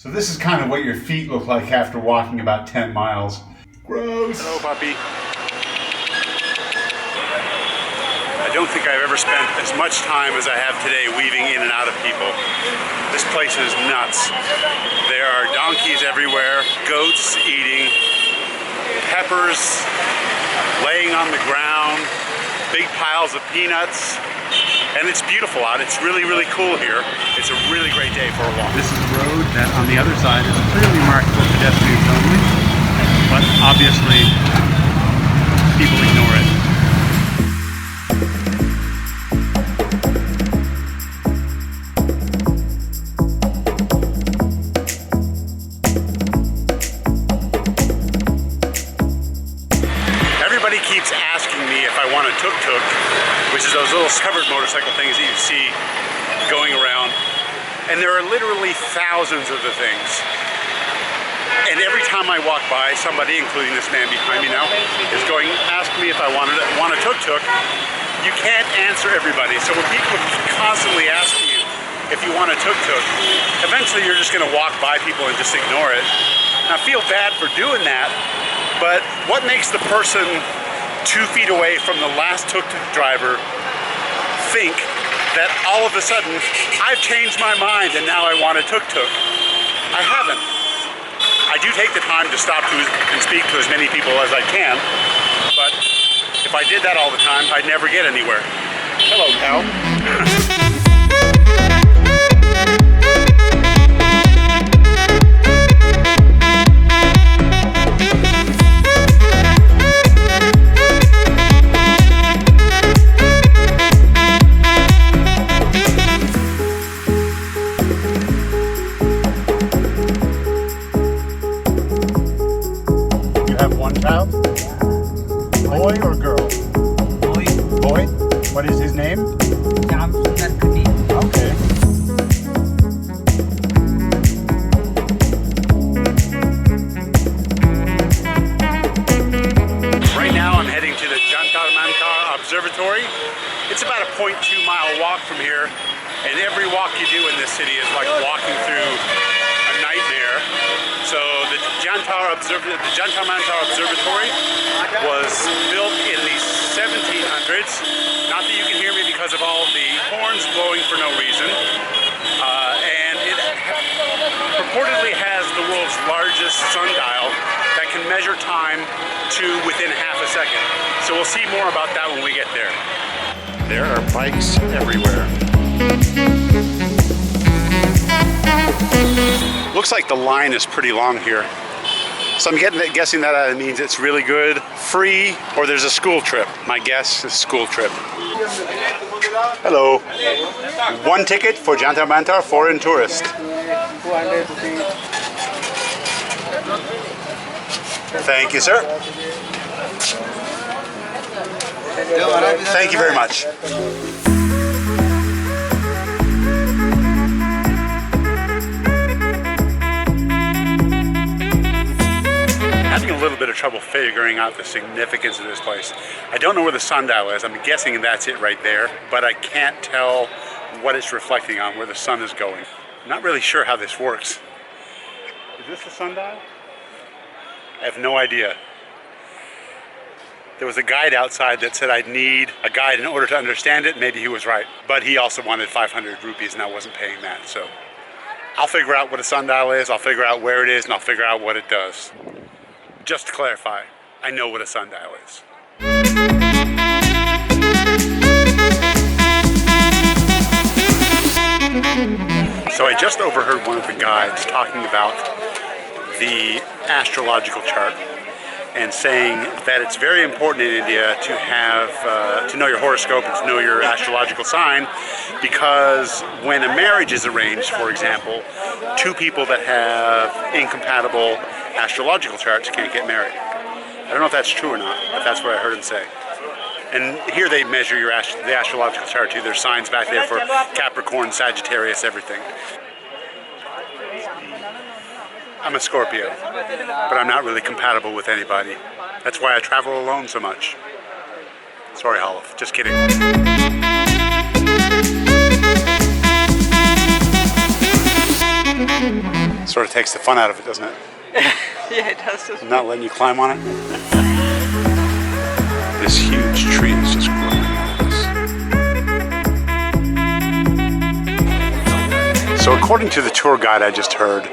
So this is kind of what your feet look like after walking about 10 miles. Gross. Hello, puppy. I don't think I've ever spent as much time as I have today weaving in and out of people. This place is nuts. There are donkeys everywhere, goats eating, peppers laying on the ground, big piles of peanuts. And it's beautiful out. It's really, really cool here. It's a really great day for a walk. This is a road that on the other side is clearly marked for pedestrians only, but obviously people ignore it. Everybody keeps asking me if I want a tuk-tuk, which is those little covered motorcycle things that you see going around. And there are literally thousands of the things. And every time I walk by, somebody, including this man behind me now, is going, ask me if I want a tuk-tuk. You can't answer everybody. So when people constantly ask you if you want a tuk-tuk, eventually you're just gonna walk by people and just ignore it. And I feel bad for doing that, but what makes the person 2 feet away from the last tuk-tuk driver think that all of a sudden I've changed my mind and now I want a tuk-tuk? I haven't. I do take the time to stop and speak to as many people as I can, but if I did that all the time, I'd never get anywhere. Hello, pal. Boy or girl? Boy. Boy? What is his name? Okay. Right now I'm heading to the Jantar Mantar Observatory. It's about a 0.2 mile walk from here, and every walk you do in this city is like walking through a nightmare. So the Jantar Mantar Observatory was built in the 1700s. Not that you can hear me because of all the horns blowing for no reason. And it purportedly has the world's largest sundial that can measure time to within half a second. So we'll see more about that when we get there. There are bikes everywhere. Looks like the line is pretty long here. So I'm guessing that means it's really good, free, or there's a school trip. My guess is school trip. Hello. 1 ticket for Jantar Mantar, foreign tourist. Thank you, sir. Thank you very much. Having a little bit of trouble figuring out the significance of this place. I don't know where the sundial is. I'm guessing that's it right there, but I can't tell what it's reflecting on, where the sun is going. I'm not really sure how this works. Is this the sundial? I have no idea. There was a guide outside that said I'd need a guide in order to understand it. Maybe he was right, but he also wanted 500 rupees and I wasn't paying that, so I'll figure out what a sundial is, I'll figure out where it is, and I'll figure out what it does. Just to clarify, I know what a sundial is. So I just overheard one of the guides talking about the astrological chart and saying that it's very important in India to have to know your horoscope and to know your astrological sign, because when a marriage is arranged, for example, 2 people that have incompatible astrological charts can't get married. I don't know if that's true or not, but that's what I heard him say. And here they measure the astrological chart too. There's signs back there for Capricorn, Sagittarius, everything. I'm a Scorpio, but I'm not really compatible with anybody. That's why I travel alone so much. Sorry, Halef, just kidding. Sort of takes the fun out of it, doesn't it? Yeah, it does. I'm not letting you climb on it. This huge tree is just growing out of this. So according to the tour guide I just heard,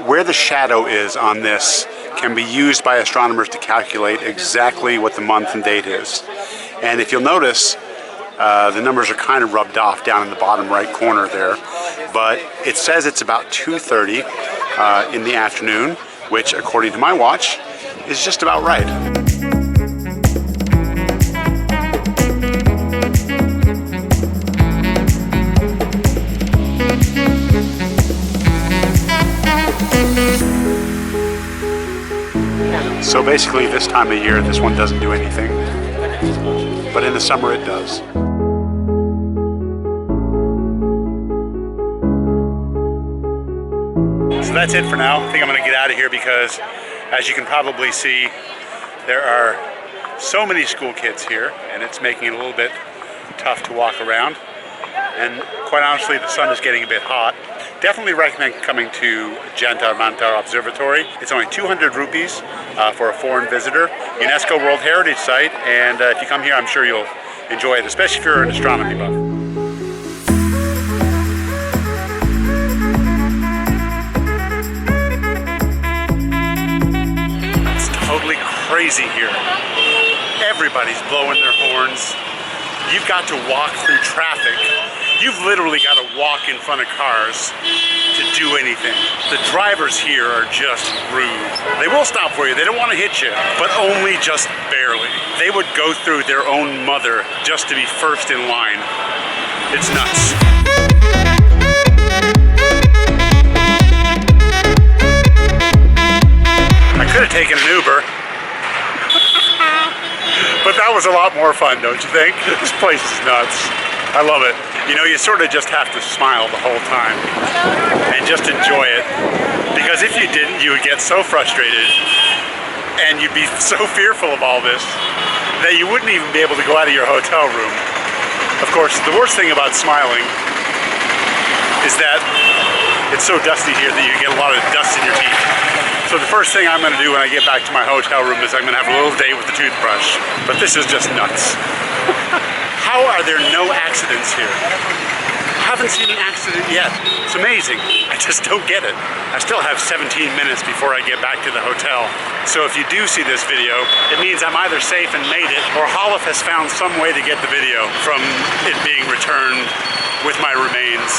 where the shadow is on this can be used by astronomers to calculate exactly what the month and date is. And if you'll notice, the numbers are kind of rubbed off down in the bottom right corner there. But it says it's about 2:30 in the afternoon, which according to my watch is just about right. So basically this time of year, this one doesn't do anything, but in the summer it does. So that's it for now. I think I'm gonna get out of here because, as you can probably see, there are so many school kids here and it's making it a little bit tough to walk around. And quite honestly, the sun is getting a bit hot. Definitely recommend coming to Jantar Mantar Observatory. It's only 200 rupees for a foreign visitor. UNESCO World Heritage Site, and if you come here, I'm sure you'll enjoy it, especially if you're an astronomy buff. It's totally crazy here. Everybody's blowing their horns. You've got to walk through traffic. You've literally got to walk in front of cars to do anything. The drivers here are just rude. They will stop for you. They don't want to hit you, but only just barely. They would go through their own mother just to be first in line. It's nuts. I could have taken an Uber. But that was a lot more fun, don't you think? This place is nuts. I love it. You know, you sort of just have to smile the whole time and just enjoy it. Because if you didn't, you would get so frustrated and you'd be so fearful of all this that you wouldn't even be able to go out of your hotel room. Of course, the worst thing about smiling is that it's so dusty here that you get a lot of dust in your teeth. So the first thing I'm going to do when I get back to my hotel room is I'm going to have a little date with the toothbrush. But this is just nuts. How are there no accidents here? I haven't seen an accident yet. It's amazing. I just don't get it. I still have 17 minutes before I get back to the hotel. So if you do see this video, it means I'm either safe and made it, or Halef has found some way to get the video from it being returned with my remains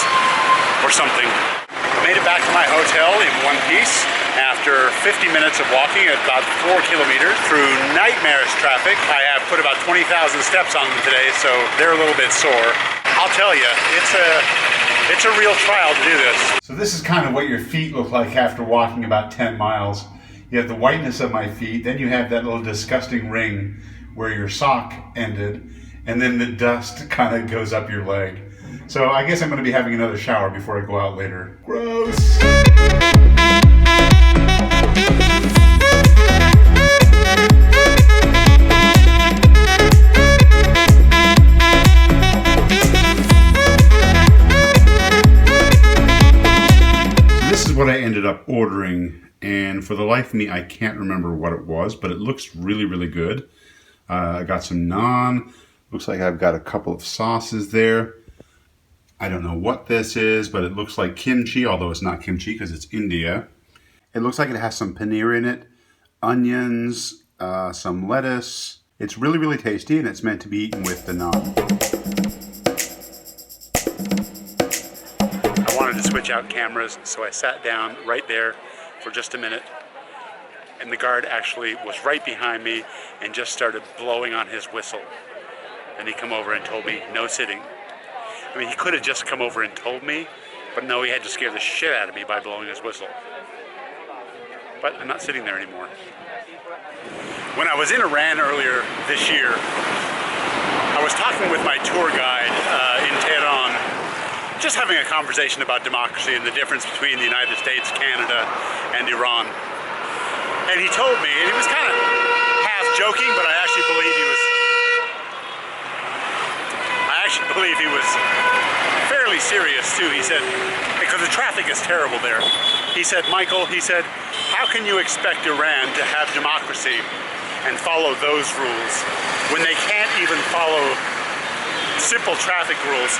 or something. I made it back to my hotel in one piece after 50 minutes of walking at about 4 kilometers through nightmarish traffic. I have put about 20,000 steps on them today, so they're a little bit sore. I'll tell you, it's a real trial to do this. So this is kind of what your feet look like after walking about 10 miles. You have the whiteness of my feet, then you have that little disgusting ring where your sock ended, and then the dust kind of goes up your leg. So I guess I'm going to be having another shower before I go out later. Gross! This is what I ended up ordering, and for the life of me, I can't remember what it was, but it looks really, really good. I got some naan. Looks like I've got a couple of sauces there. I don't know what this is, but it looks like kimchi, although it's not kimchi because it's India. It looks like it has some paneer in it, onions, some lettuce. It's really, really tasty, and it's meant to be eaten with the naan. I wanted to switch out cameras, so I sat down right there for just a minute. And the guard actually was right behind me and just started blowing on his whistle. And he come over and told me, no sitting. I mean, he could have just come over and told me, but no, he had to scare the shit out of me by blowing his whistle. But I'm not sitting there anymore. When I was in Iran earlier this year, I was talking with my tour guide in Tehran, just having a conversation about democracy and the difference between the United States, Canada, and Iran. And he told me, and he was kind of half joking, but I actually actually believe he was fairly serious too. He said, because the traffic is terrible there. He said, Michael, he said, how can you expect Iran to have democracy and follow those rules when they can't even follow simple traffic rules?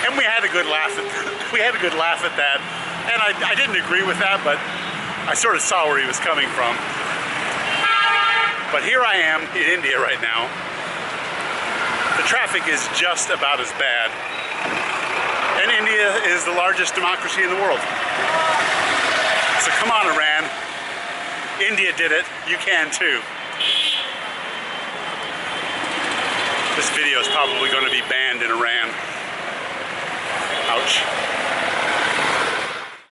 And we had a good laugh at that. And I didn't agree with that, but I sort of saw where he was coming from. But here I am in India right now. The traffic is just about as bad. And India is the largest democracy in the world. So come on, Iran. India did it. You can too. This video is probably going to be banned in Iran. Ouch.